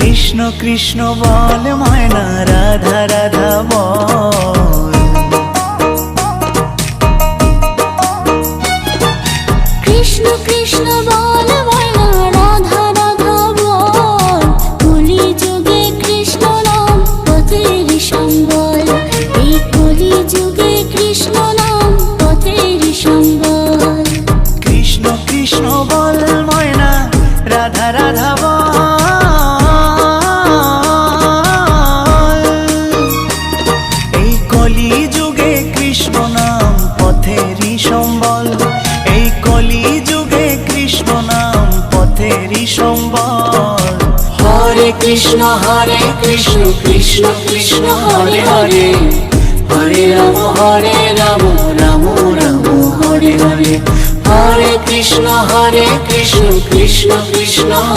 কৃষ্ণ কৃষ্ণ বল ময়না, রাধা রাধা বল। কৃষ্ণ কৃষ্ণ বল ময়না, রাধা রাধা বল। কলি যুগে কৃষ্ণ নাম পথের সম্বল, এই কলি যুগে কৃষ্ণ নাম পথের সম্বল। কৃষ্ণ কৃষ্ণ বল ময়না, রাধা রাধা বল। এই কলি যুগে কৃষ্ণ নাম পথেরই সম্বল, এই কলি যুগে কৃষ্ণ নাম পথেরই সম্বল। হরে কৃষ্ণ কৃষ্ণ কৃষ্ণ হরে হরে, হরে রাম রাম রাম হরে হরে। হরে কৃষ্ণ কৃষ্ণ কৃষ্ণ